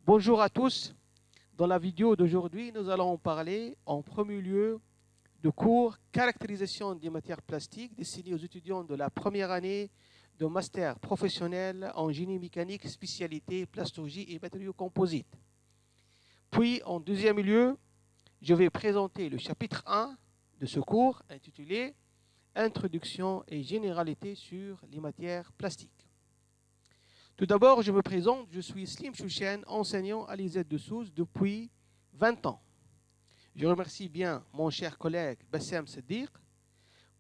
Bonjour à tous. Dans la vidéo d'aujourd'hui, nous allons parler en premier lieu de cours caractérisation des matières plastiques destinés aux étudiants de la première année de master professionnel en génie mécanique, spécialité plasturgie et matériaux composites. Puis, en deuxième lieu, je vais présenter le chapitre 1 de ce cours intitulé Introduction et généralité sur les matières plastiques. Tout d'abord, je me présente, je suis Slim Chouchen, enseignant à l'IZ de Sousse depuis 20 ans. Je remercie bien mon cher collègue Bassem Seddiq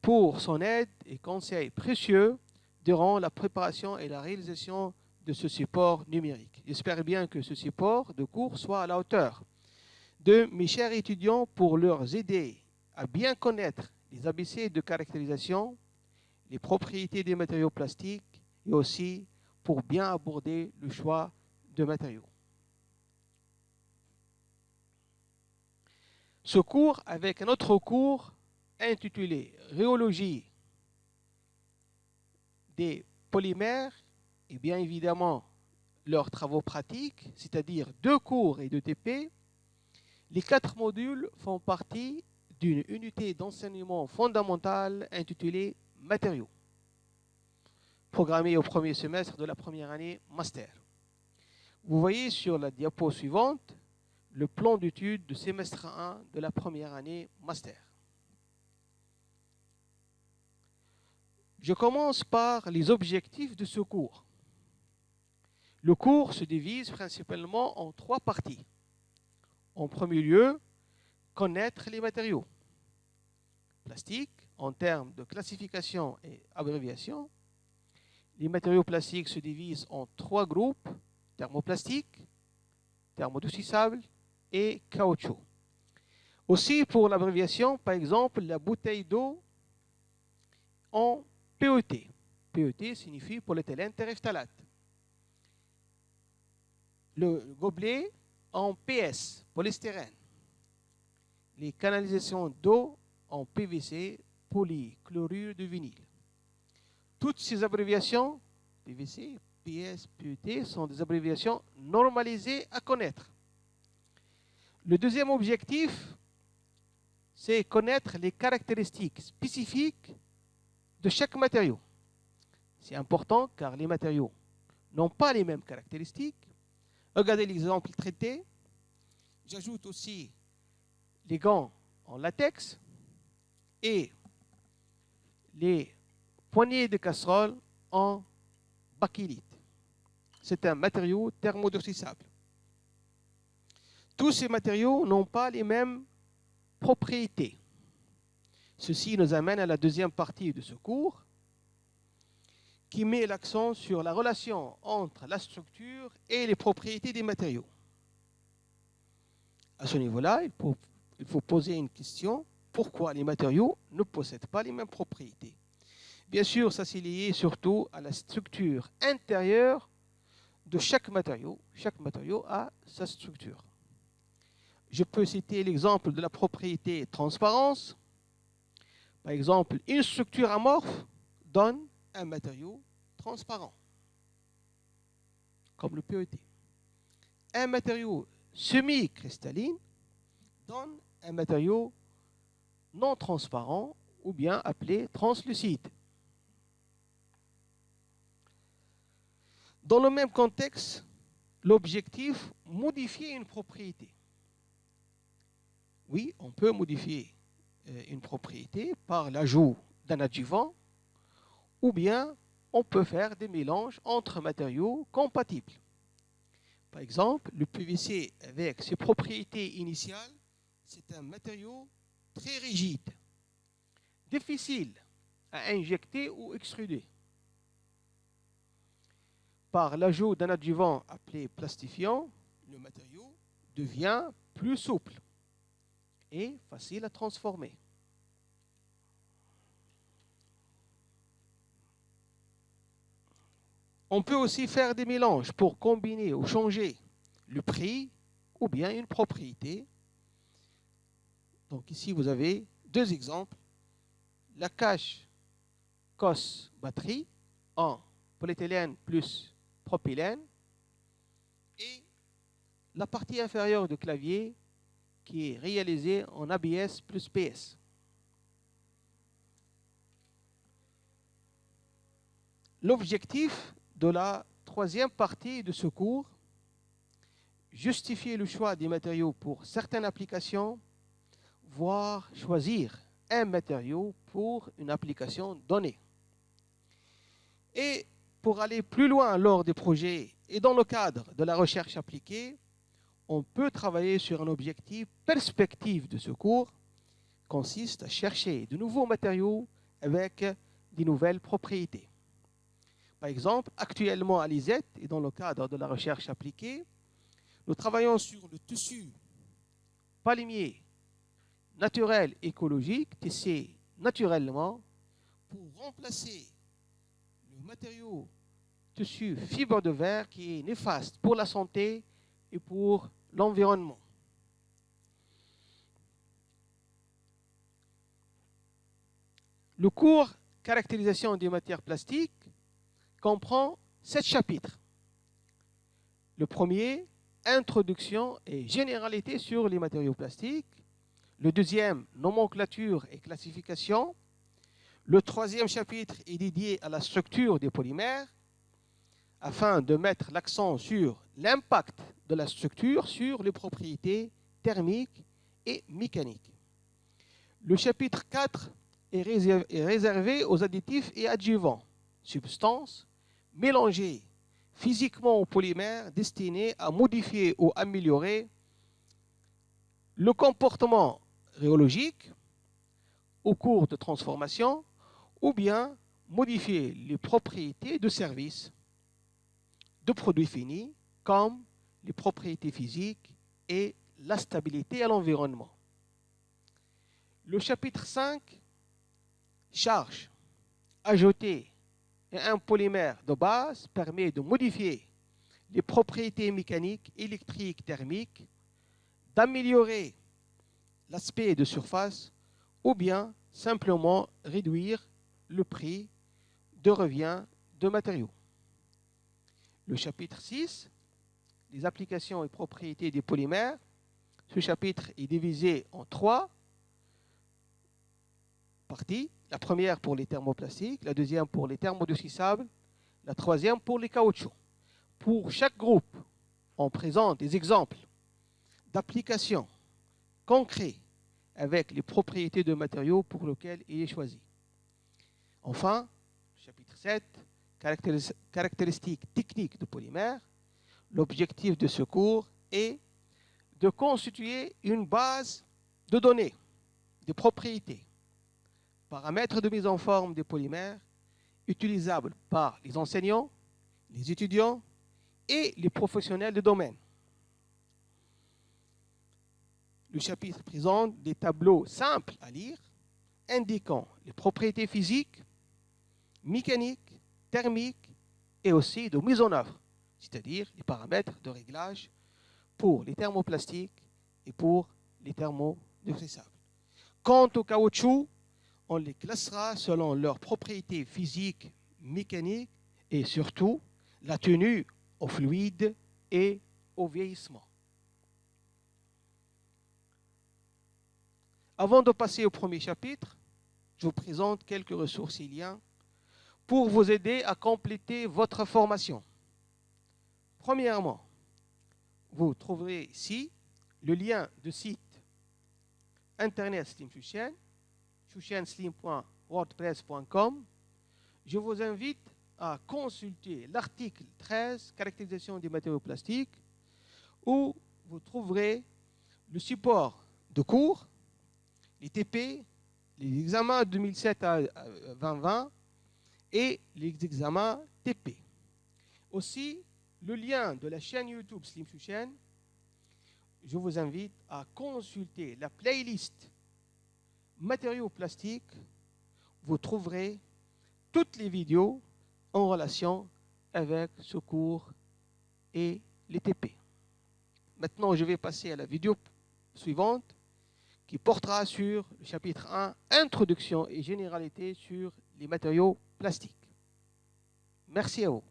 pour son aide et conseils précieux durant la préparation et la réalisation de ce support numérique. J'espère bien que ce support de cours soit à la hauteur de mes chers étudiants pour leur aider à bien connaître les ABC de caractérisation, les propriétés des matériaux plastiques et aussi pour bien aborder le choix de matériaux. Ce cours avec un autre cours intitulé Rhéologie des polymères et bien évidemment leurs travaux pratiques, c'est-à-dire 2 cours et 2 TP. Les 4 modules font partie d'une unité d'enseignement fondamentale intitulée Matériaux, programmée au premier semestre de la première année master. Vous voyez sur la diapo suivante le plan d'études de semestre 1 de la première année master. Je commence par les objectifs de ce cours. Le cours se divise principalement en 3 parties. En premier lieu, connaître les matériaux plastiques en termes de classification et abréviation. Les matériaux plastiques se divisent en 3 groupes, thermoplastique, thermodoucissable et caoutchouc. Aussi pour l'abréviation, par exemple, la bouteille d'eau en PET. PET signifie polyéthylène terephthalate. Le gobelet en PS, polystyrène. Les canalisations d'eau en PVC, polychlorure de vinyle. Toutes ces abréviations, PVC, PS, PET, sont des abréviations normalisées à connaître. Le deuxième objectif, c'est connaître les caractéristiques spécifiques de chaque matériau. C'est important car les matériaux n'ont pas les mêmes caractéristiques. Regardez l'exemple traité. J'ajoute aussi les gants en latex et les poignées de casserole en bakélite. C'est un matériau thermodurcissable. Tous ces matériaux n'ont pas les mêmes propriétés. Ceci nous amène à la deuxième partie de ce cours qui met l'accent sur la relation entre la structure et les propriétés des matériaux. À ce niveau-là, il faut poser une question. Pourquoi les matériaux ne possèdent pas les mêmes propriétés? Bien sûr, ça c'est lié surtout à la structure intérieure de chaque matériau. Chaque matériau a sa structure. Je peux citer l'exemple de la propriété transparence. Par exemple, une structure amorphe donne un matériau transparent, comme le PET. Un matériau semi-cristalline donne un matériau non transparent ou bien appelé translucide. Dans le même contexte, l'objectif, modifier une propriété. Oui, on peut modifier une propriété par l'ajout d'un adjuvant ou bien on peut faire des mélanges entre matériaux compatibles. Par exemple, le PVC avec ses propriétés initiales, c'est un matériau très rigide, difficile à injecter ou extruder. Par l'ajout d'un adjuvant appelé plastifiant, le matériau devient plus souple et facile à transformer. On peut aussi faire des mélanges pour combiner ou changer le prix ou bien une propriété. Donc ici, vous avez 2 exemples. La cache COS batterie en polyéthylène plus propylène et la partie inférieure du clavier qui est réalisée en ABS plus PS. L'objectif de la troisième partie de ce cours, justifier le choix des matériaux pour certaines applications, voire choisir un matériau pour une application donnée. Et pour aller plus loin lors des projets et dans le cadre de la recherche appliquée, on peut travailler sur un objectif perspective de ce cours, consiste à chercher de nouveaux matériaux avec de nouvelles propriétés. Par exemple, actuellement à l'ISET et dans le cadre de la recherche appliquée, nous travaillons sur le tissu palmier naturel écologique tissé naturellement pour remplacer le matériau tissu fibre de verre qui est néfaste pour la santé et pour l'environnement. Le cours Caractérisation des matières plastiques comprend 7 chapitres. Le premier, Introduction et généralité sur les matériaux plastiques. Le deuxième, Nomenclature et classification. Le troisième chapitre est dédié à la structure des polymères, afin de mettre l'accent sur l'impact de la structure sur les propriétés thermiques et mécaniques. Le chapitre 4 est réservé aux additifs et adjuvants, substances mélangées physiquement aux polymères destinés à modifier ou améliorer le comportement rhéologique au cours de transformation ou bien modifier les propriétés de service de produits finis comme les propriétés physiques et la stabilité à l'environnement. Le chapitre 5, charge ajoutée et un polymère de base permet de modifier les propriétés mécaniques, électriques, thermiques, d'améliorer l'aspect de surface ou bien simplement réduire le prix de revient de matériaux. Le chapitre 6, les applications et propriétés des polymères. Ce chapitre est divisé en 3 parties. La première pour les thermoplastiques, la deuxième pour les thermodurcissables, la troisième pour les caoutchoucs. Pour chaque groupe, on présente des exemples d'applications concrètes avec les propriétés de matériaux pour lesquels il est choisi. Enfin, chapitre 7, caractéristiques techniques de polymères. L'objectif de ce cours est de constituer une base de données, de propriétés, paramètres de mise en forme des polymères utilisables par les enseignants, les étudiants et les professionnels de domaine. Le chapitre présente des tableaux simples à lire indiquant les propriétés physiques, mécaniques, thermiques et aussi de mise en œuvre, c'est-à-dire les paramètres de réglage pour les thermoplastiques et pour les thermodurcissables. Quant au caoutchouc, on les classera selon leurs propriétés physiques, mécaniques et surtout la tenue au fluide et au vieillissement. Avant de passer au premier chapitre, je vous présente quelques ressources et liens pour vous aider à compléter votre formation. Premièrement, vous trouverez ici le lien du site internet Slim Chouchen, chouchenslim.wordpress.com. Je vous invite à consulter l'article 13, Caractérisation des matériaux plastiques, où vous trouverez le support de cours, les TP, les examens 2007 à 2020 et les examens TP. Aussi, le lien de la chaîne YouTube Slim Chouchen. Je vous invite à consulter la playlist matériaux plastiques. Vous trouverez toutes les vidéos en relation avec ce cours et les TP. Maintenant, je vais passer à la vidéo suivante qui portera sur le chapitre 1, Introduction et généralité sur les matériaux plastiques. Merci à vous.